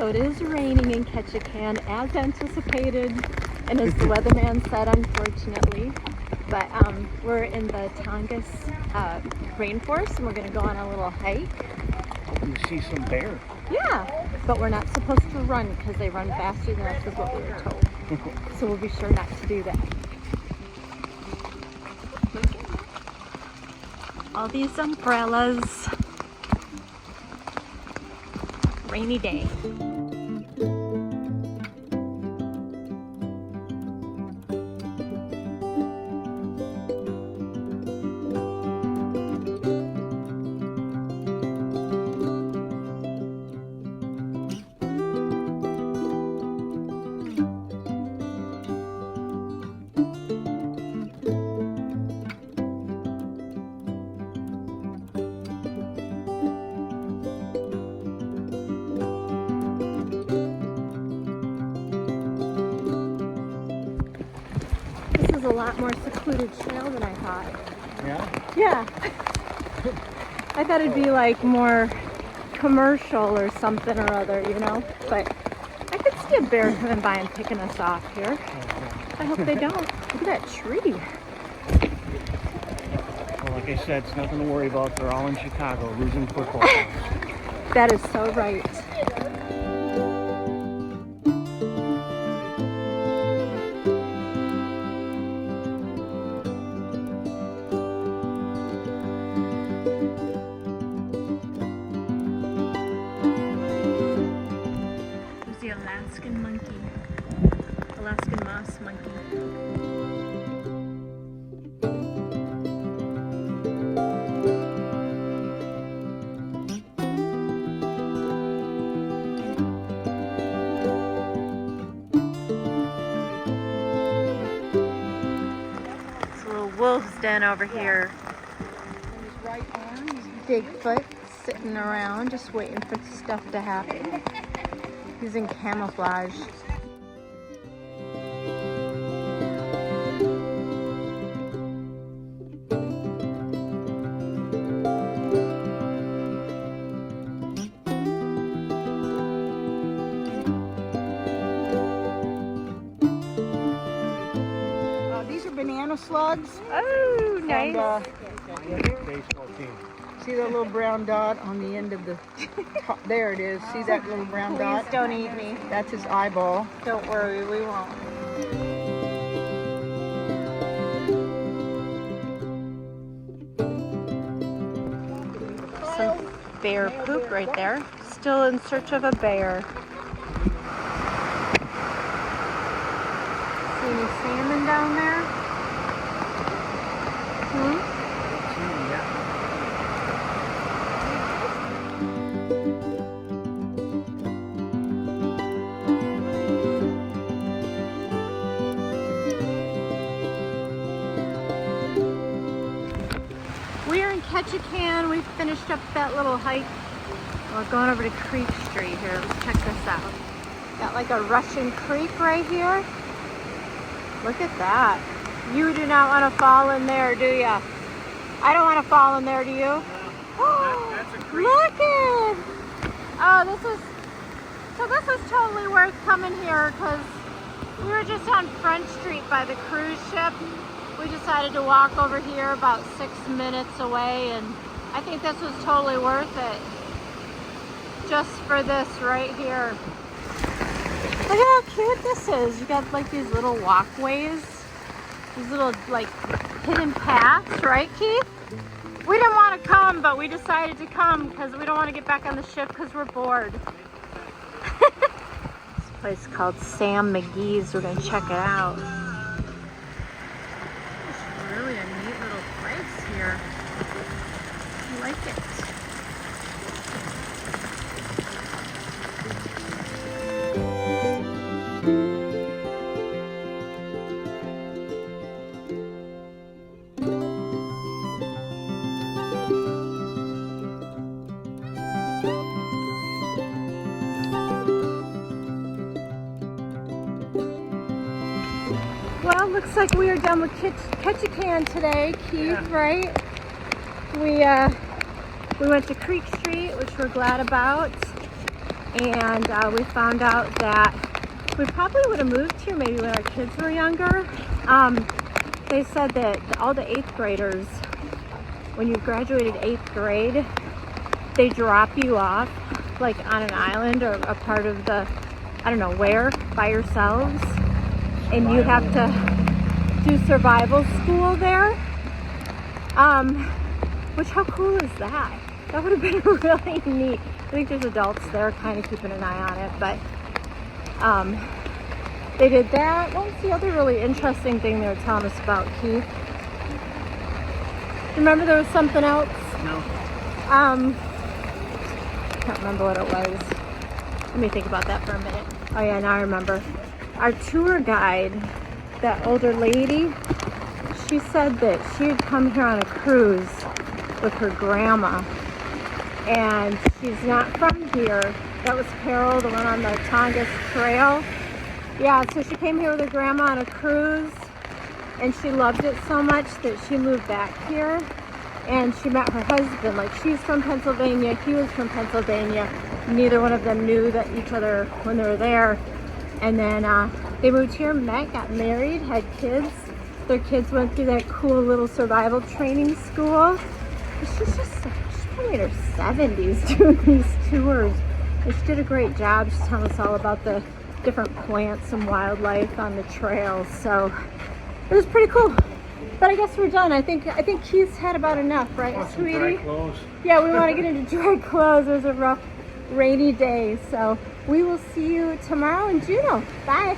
So it is raining in Ketchikan as anticipated, and as the weatherman said, unfortunately. But we're in the Tongass Rainforest, and we're going to go on a little hike. Hoping to see some bear. Yeah, but we're not supposed to run because they run faster than us is what we were told. So we'll be sure not to do that. All these umbrellas. Rainy day. A lot more secluded trail than I thought. Yeah? Yeah. I thought it'd be like more commercial or something or other, you know? But I could see a bear coming by and picking us off here. I hope they don't. Look at that tree. Well, like I said, it's nothing to worry about. They're all in Chicago losing football games. That is so right. Alaskan moss monkey. It's a little wolf's den over here. Bigfoot sitting around just waiting for stuff to happen. He's in camouflage. These are banana slugs. Oh, nice. And, Baseball team. see the little brown dot on the end of the top? There it is. See that little brown dot? Please don't eat me. That's his eyeball. Don't worry, we won't. Some bear poop right there. Still in search of a bear. See any salmon down there? We're in Ketchikan. We finished up that little hike. We're going over to Creek Street here. Let's check this out. Got like a rushing creek right here. Look at that. You do not want to fall in there, do ya? I don't want to fall in there, do you? That's a creek. Look it! Oh, this is totally worth coming here because we were just on Front Street by the cruise ship. We decided to walk over here about 6 minutes away, and I think this was totally worth it. Just for this right here. Look at how cute this is. You got like these little walkways. These little like hidden paths, right, Keith? We didn't want to come, but we decided to come because we don't want to get back on the ship because we're bored. This place called Sam McGee's. We're going to check it out. It's really a neat little place here. I like it. Well, looks like we are done with Ketchikan today, Keith, right? We went to Creek Street, which we're glad about. and we found out that we probably would have moved here maybe when our kids were younger. They said that all the 8th graders, when you graduated 8th grade, they drop you off like on an island or a part of the, I don't know where, by yourselves, and you have to do survival school there. Which, how cool is that? That would have been really neat. I think there's adults there kind of keeping an eye on it, but they did that. What was the other really interesting thing they were telling us about, Keith? Remember there was something else? No. Can't remember what it was. Let me think about that for a minute. Oh yeah, now I remember. Our tour guide, that older lady, she said that she had come here on a cruise with her grandma, and she's not from here. That was Carol, the one on the Tongass Trail. Yeah, so she came here with her grandma on a cruise, and she loved it so much that she moved back here, and she met her husband. Like, she's from Pennsylvania, he was from Pennsylvania. Neither one of them knew that each other when they were there. And then they moved here, met, got married, had kids. Their kids went through that cool little survival training school. She's probably in her 70s doing these tours. And she did a great job. She's telling us all about the different plants and wildlife on the trails. So it was pretty cool. But I guess we're done. I think Keith's had about enough, right, sweetie? Dry clothes. Yeah, we want to get into dry clothes. It was a rough, rainy day. So we will see you tomorrow in Juneau. Bye.